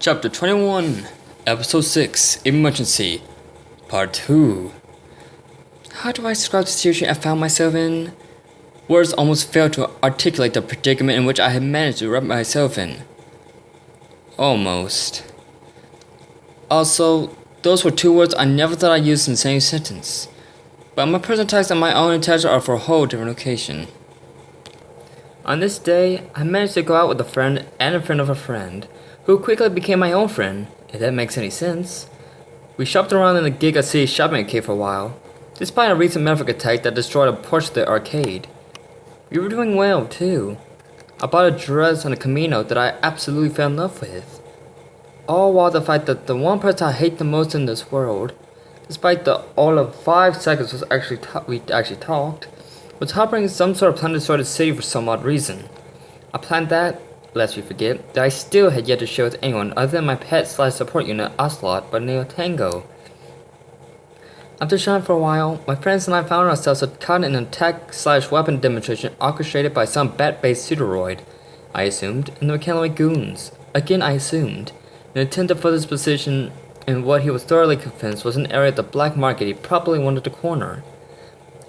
Chapter 21, Episode 6, Emergency, Part 2. How do I describe the situation I found myself in? Words almost fail to articulate the predicament in which I had managed to wrap myself in. Almost. Also, those were two words I never thought I'd use in the same sentence. But my personal text and my own intention are for a whole different occasion. On this day, I managed to go out with a friend and a friend of a friend, who quickly became my own friend, if that makes any sense. We shopped around in the Giga City shopping arcade for a while, despite a recent Maverick attack that destroyed a portion of the arcade. We were doing well, too. I bought a dress on the Camino that I absolutely fell in love with. All while the fact that the one person I hate the most in this world, despite the all of 5 seconds we actually talked, was harboring some sort of plan to destroy the city for some odd reason. I planned that, lest we forget, that I still had yet to share with anyone other than my pet/support unit Ocelot by the name of Tango. After shopping for a while, my friends and I found ourselves caught in an attack/weapon demonstration orchestrated by some bat-based pseudoroid, I assumed, in the McKinley goons. Again I assumed, in an attempt to further his position in what he was thoroughly convinced was an area of the black market he probably wanted to corner.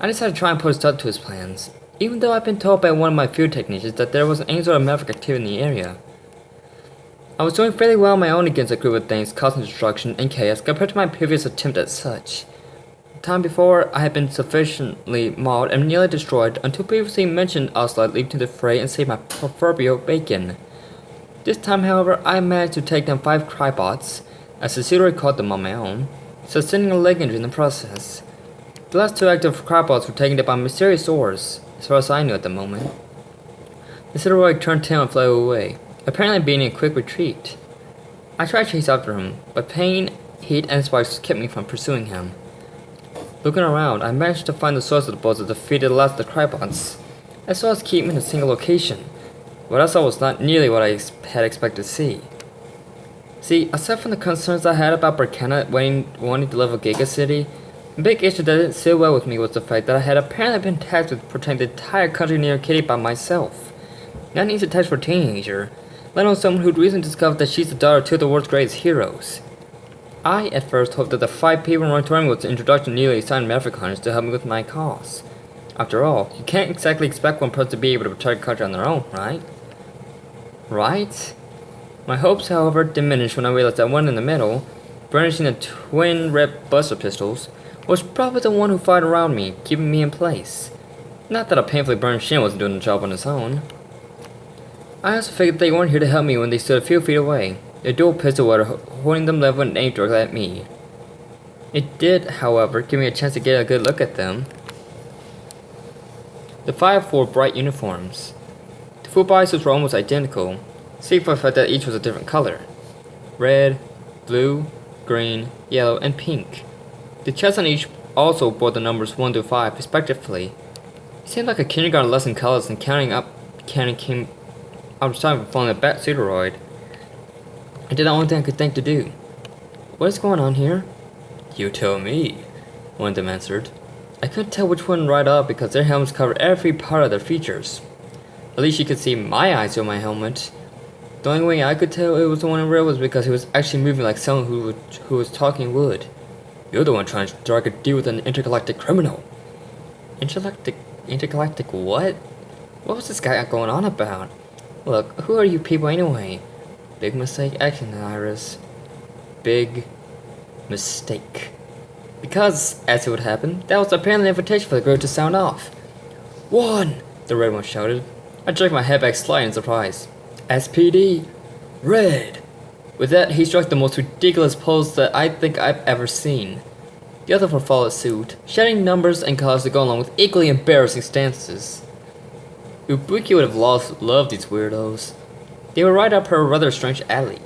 I decided to try and put a stop to his plans, even though I'd been told by one of my field technicians that there wasn't any sort of Maverick activity in the area. I was doing fairly well on my own against a group of things causing destruction and chaos compared to my previous attempt at such. The time before, I had been sufficiently mauled and nearly destroyed until previously mentioned Ocelot leaped into the fray and saved my proverbial bacon. This time, however, I managed to take down 5 Crybots, as the pseudo called them on my own, sustaining a leg injury in the process. The last 2 active Crybots were taken down by mysterious ores, as far as I knew at the moment. The pseudo turned tail and flew away, apparently being in a quick retreat. I tried to chase after him, but pain, heat, and spikes kept me from pursuing him. Looking around, I managed to find the source of the bullets that defeated the last of the Crybots, as well as keep me in a single location. What I saw was not nearly what I had expected to see. See, aside from the concerns I had about Burkina wanting to level Giga City, the big issue that didn't sit well with me was the fact that I had apparently been tasked with protecting the entire country near Kitty by myself. Not an easy task for a teenager, let alone someone who'd recently discovered that she's the daughter of 2 of the world's greatest heroes. I, at first, hoped that the 5 people running was the introduction of newly assigned Maverick hunters to help me with my cause. After all, you can't exactly expect one person to be able to protect a country on their own, right? Right? My hopes, however, diminished when I realized that one in the middle, brandishing the twin red buster pistols, was probably the one who fired around me, keeping me in place. Not that a painfully burned shin wasn't doing the job on its own. I also figured they weren't here to help me when they stood a few feet away, their dual pistol water holding them level and aimed directly at me. It did, however, give me a chance to get a good look at them. The 5 wore bright uniforms. The full body suits were almost identical, save for the fact that each was a different color. Red, blue, green, yellow, and pink. The chests on each also bore the numbers 1 to 5 respectively. It seemed like a kindergarten lesson colors and counting came out of time from following a bat pseudoroid. I did the only thing I could think to do. What is going on here? You tell me, one of them answered. I couldn't tell which one right up because their helmets covered every part of their features. At least you could see my eyes through my helmet. The only way I could tell it was the one in real was because he was actually moving like someone who was talking would. You're the one trying to strike a deal with an intergalactic criminal. Intergalactic what? What was this guy going on about? Look, who are you people anyway? Big mistake acting, Iris. Big mistake. Because, as it would happen, that was apparently an invitation for the group to sound off. 1! The red one shouted. I jerked my head back slightly in surprise. SPD! Red! With that, he struck the most ridiculous pose that I think I've ever seen. The other four followed suit, shouting numbers and colors to go along with equally embarrassing stances. Ubuki would have loved these weirdos. They were right up her rather strange alley.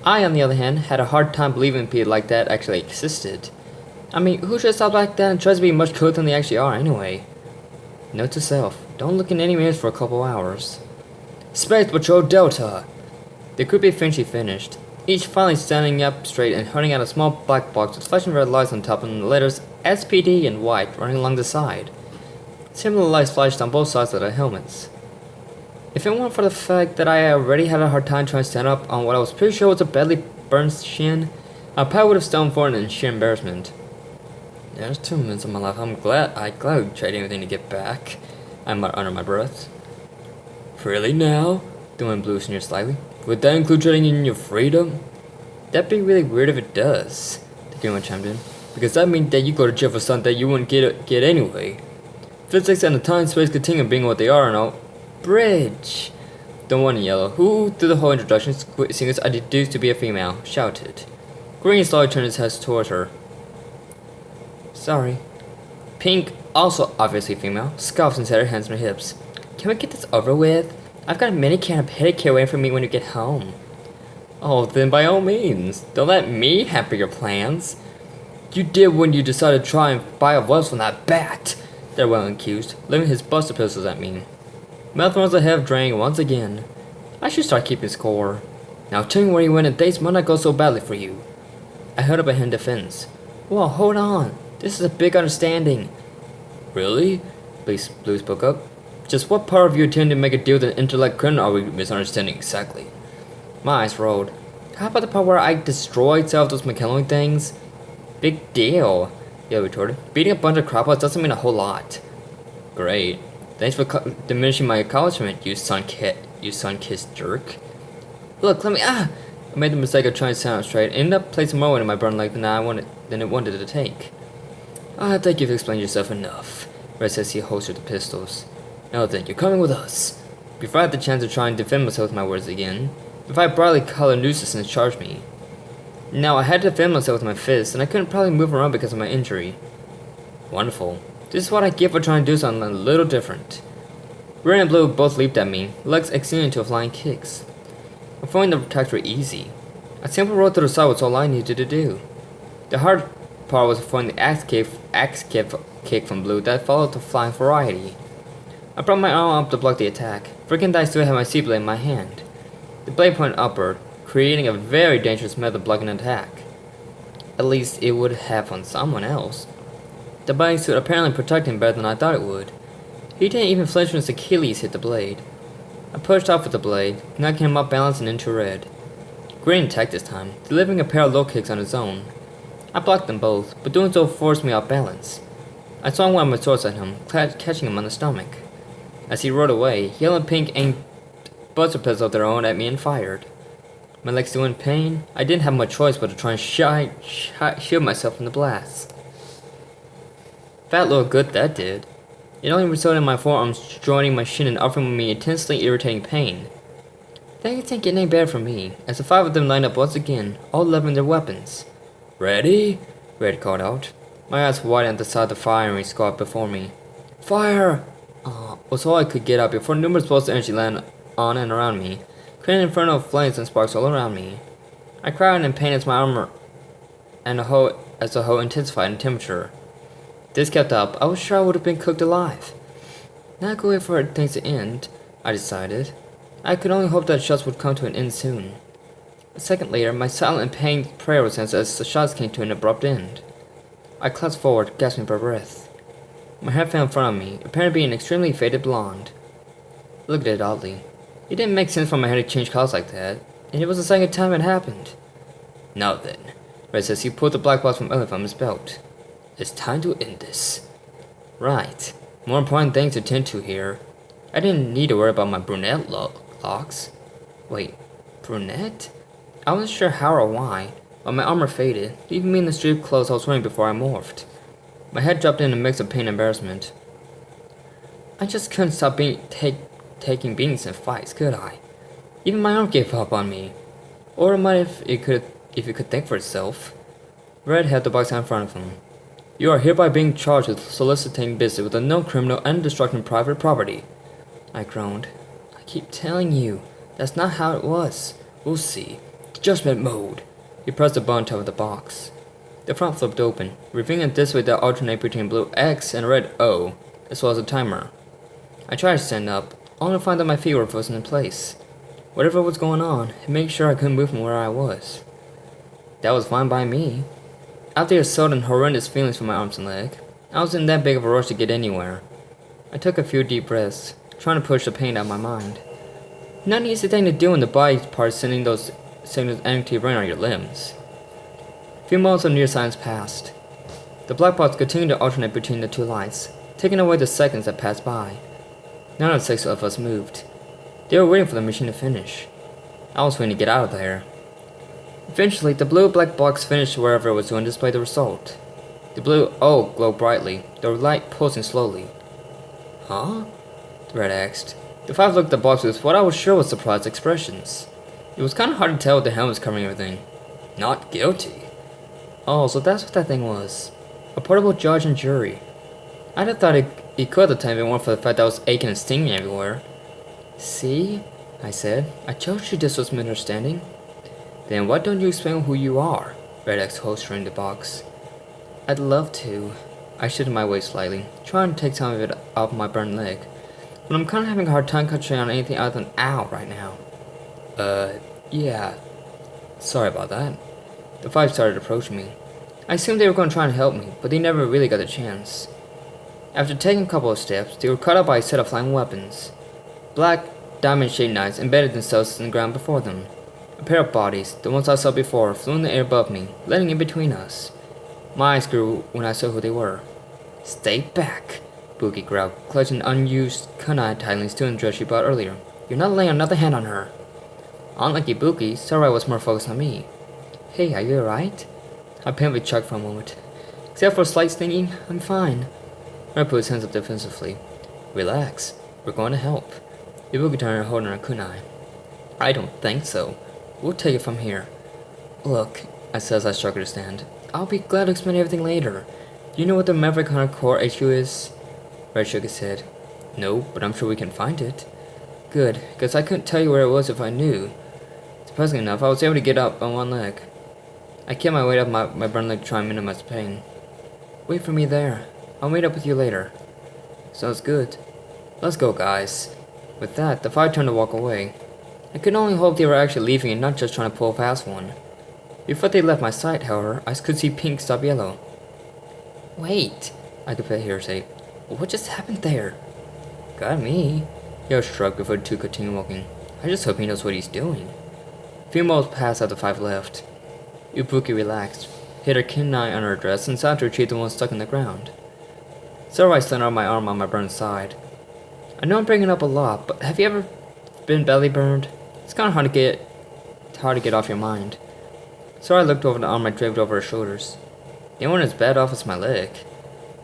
I, on the other hand, had a hard time believing people like that actually existed. I mean, who dresses up like that and tries to be much cooler than they actually are anyway? Note to self, don't look in any mirrors for a couple hours. Space Patrol Delta! The group eventually finished, each finally standing up straight and holding out a small black box with flashing red lights on top and the letters SPD in white running along the side. Similar lights flashed on both sides of their helmets. If it weren't for the fact that I already had a hard time trying to stand up on what I was pretty sure was a badly burned shin, I probably would have stoned for it in sheer embarrassment. Yeah, there's 2 minutes of my life. I gladly tried anything to get back. I muttered under my breath. Really now? The wind blew sneered slightly. Would that include trading in your freedom? That'd be really weird if it does, the green one chimed in. Because that means that you go to jail for something that you wouldn't get anyway. Physics and the time-space continuum being what they are and all. Bridge! The one in yellow, who through the whole introduction seems I deduced to be a female, shouted. Green slowly turned his head towards her. Sorry. Pink, also obviously female, scoffs and set her hands on her hips. Can we get this over with? I've got a manicure and a pedicure waiting for me when you get home. Oh, then by all means, don't let me hamper your plans. You did when you decided to try and buy a voice from that bat, they're well accused, leaving his buster pistols at me. Mouth runs ahead of draining once again. I should start keeping score. Now tell me where you went and things might not go so badly for you. I held up a hand defense. Whoa, hold on. This is a big understanding. Really? Blue spoke up. Just what part of you intend to make a deal with an intellect criminal are we misunderstanding exactly? My eyes rolled. How about the part where I destroyed some of those McKellar things? Big deal, Yo retorted. Beating a bunch of cropouts doesn't mean a whole lot. Great. Thanks for diminishing my accomplishment, you sun-kissed jerk. Look, let me, I made the mistake of trying to sound straight, and ended up placing more weight in my burn leg than it wanted to take. I think you've explained yourself enough, Red says he holstered the pistols. Now then, you're coming with us. Before I had the chance to try and defend myself with my words again, if I brightly colored nuisance and charged me. Now I had to defend myself with my fists, and I couldn't probably move around because of my injury. Wonderful. This is what I get for trying to do something a little different. Red and blue both leaped at me, legs extending to flying kicks. Avoiding the attacks were easy. A simple roll to the side was all I needed to do. The hard part was avoiding the axe kick from blue that followed the flying variety. I brought my arm up to block the attack, forgetting that I still had my C blade in my hand. The blade pointed upward, creating a very dangerous method of blocking an attack. At least it would have on someone else. The bodysuit apparently protected him better than I thought it would. He didn't even flinch when his Achilles hit the blade. I pushed off with the blade, knocking him up balance and into red. Green attacked this time, delivering a pair of low kicks on his own. I blocked them both, but doing so forced me off balance. I swung one of my swords at him, catching him on the stomach. As he rode away, Yellow and Pink aimed buster pistols of their own at me and fired. My legs still in pain, I didn't have much choice but to try and shield myself from the blast. Fat little good that did. It only resulted in my forearms joining my shin and offering me intensely irritating pain. Things ain't getting any better for me, as the 5 of them lined up once again, all leveling their weapons. Ready? Red called out. My eyes widened at the sight of the firing squad before me. Fire! Was all I could get out before numerous bolts of energy landed on and around me, creating infernal flames and sparks all around me. I cried in pain as my armor and the whole intensified in temperature. If this kept up, I was sure I would have been cooked alive. Not going for things to end, I decided. I could only hope that shots would come to an end soon. A second later, my silent and pained prayer was answered as the shots came to an abrupt end. I clasped forward, gasping for breath. My hair fell in front of me, apparently being extremely faded blonde. I looked at it oddly. It didn't make sense for my hair to change colors like that, and it was the second time it happened. Now then, Red says he pulled the black box from his belt. It's time to end this. Right. More important things to tend to here. I didn't need to worry about my brunette locks. Wait, brunette? I wasn't sure how or why, but my armor faded, leaving me in the street clothes I was wearing before I morphed. My head dropped in a mix of pain and embarrassment. I just couldn't stop taking beatings in fights, could I? Even my arm gave up on me. Or it might if it could think for itself. Red held the box out in front of him. You are hereby being charged with soliciting business with a known criminal and destructing private property. I groaned. I keep telling you, that's not how it was. We'll see. Judgment mode. He pressed the button on top of the box. The front flipped open, revealing a display that alternated between blue X and red O, as well as a timer. I tried to stand up, only to find that my feet were frozen in place. Whatever was going on, it made sure I couldn't move from where I was. That was fine by me. After the assault and horrendous feelings from my arms and leg, I wasn't in that big of a rush to get anywhere. I took a few deep breaths, trying to push the pain out of my mind. Not an easy thing to do when the body part sending those signals energy running on your limbs. A few moments of near silence passed. The black box continued to alternate between the two lights, taking away the seconds that passed by. None of the 6 of us moved. They were waiting for the machine to finish. I was waiting to get out of there. Eventually, the blue-black box finished wherever it was doing and displayed the result. The blue O glowed brightly, the light pulsing slowly. Huh? The red asked. The 5 looked at the box with what I was sure was surprised expressions. It was kind of hard to tell with the helmets covering everything. Not guilty. Oh, so that's what that thing was. A portable judge and jury. I'd have thought it could at the time if it weren't for the fact that I was aching and stinging everywhere. See? I said. I told you this was misunderstanding. Then why don't you explain who you are? Red X holstering the box. I'd love to. I shifted my weight slightly, trying to take some of it off my burned leg. But I'm kind of having a hard time concentrating on anything other than ow right now. Yeah. Sorry about that. The 5 started approaching me. I assumed they were going to try and help me, but they never really got a chance. After taking a couple of steps, they were caught up by a set of flying weapons. Black, diamond-shaped knives embedded themselves in the ground before them. A pair of bodies, the ones I saw before, flew in the air above me, letting in between us. My eyes grew when I saw who they were. Stay back, Boogie growled, clutching an unused kunai tightly still in the dress she bought earlier. You're not laying another hand on her. Unlike Ibuki, Sarai was more focused on me. Hey, are you alright? I painfully chuckled for a moment. Except for a slight stinging, I'm fine. Red put his hands up defensively. Relax, we're going to help. Ibuki turned her holding her kunai. I don't think so. We'll take it from here. Look, I said as I struck her to stand. I'll be glad to explain everything later. Do you know what the Maverick Hunter Core HQ is? Red shook his head. No, but I'm sure we can find it. Good, because I couldn't tell you where it was if I knew. Surprisingly enough, I was able to get up on one leg. I kept my weight up my burned leg to try and minimize the pain. Wait for me there. I'll meet up with you later. Sounds good. Let's go, guys. With that, the 5 turned to walk away. I could only hope they were actually leaving and not just trying to pull past one. Before they left my sight, however, I could see pink stop yellow. Wait, I could hear her say. What just happened there? Got me. Yo shrugged before the 2 continued walking. I just hope he knows what he's doing. A few moments passed after the 5 left. Ibuki relaxed, hid her kunai on her dress, and started to retrieve the one stuck in the ground. Sarai slid on my arm on my burned side. I know I'm bringing it up a lot, but have you ever been belly burned? It's kind of hard to get off your mind. Sarai looked over the arm I draped over her shoulders. They weren't as bad off as my leg.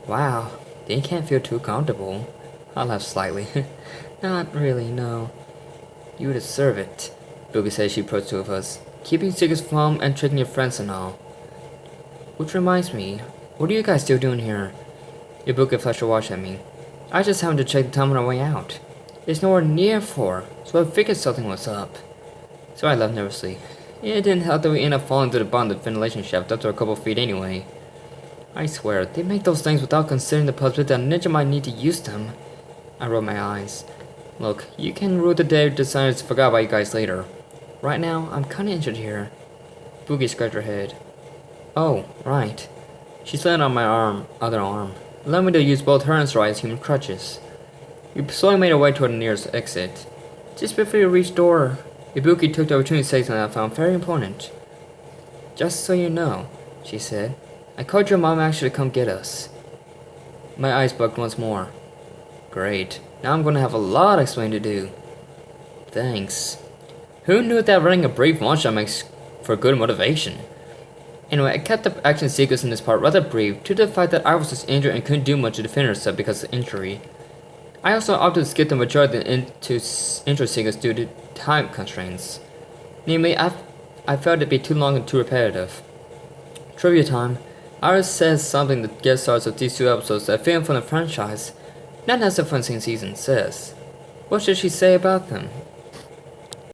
Wow, they can't feel too comfortable. I laughed slightly. Not really, no. You deserve it, Boogie said as she approached 2 of us. Keeping secrets from and tricking your friends and all. Which reminds me, what are you guys still doing here? Ibuki flashed a watch at me. I just happened to check the time on our way out. It's nowhere near 4, so I figured something was up. So I left nervously. It didn't help that we ended up falling to the bottom of the ventilation shaft after a couple of feet anyway. I swear, they make those things without considering the possibility that a ninja might need to use them. I rolled my eyes. Look, you can rule the day designers forgot about you guys later. Right now, I'm kinda injured here. Boogie scratched her head. Oh, right. She slid on my other arm, allowing me to use both her and Sarai as human crutches. We slowly made our way toward the nearest exit. Just before you reached the door, Ibuki took the opportunity to say something I found very important. Just so you know, she said, I called your mom actually to come get us. My eyes bugged once more. Great. Now I'm going to have a lot of explaining to do. Thanks. Who knew that running a brief one-shot makes for good motivation? Anyway, I kept the action sequence in this part rather brief due to the fact that I was just injured and couldn't do much to defend herself because of injury. I also opted to skip the majority of the intro sequence due to time constraints. Namely, I felt it'd be too long and too repetitive. Trivia time. Iris says something that guest stars of these 2 episodes that film from the franchise, not necessarily from the same season, says. What should she say about them?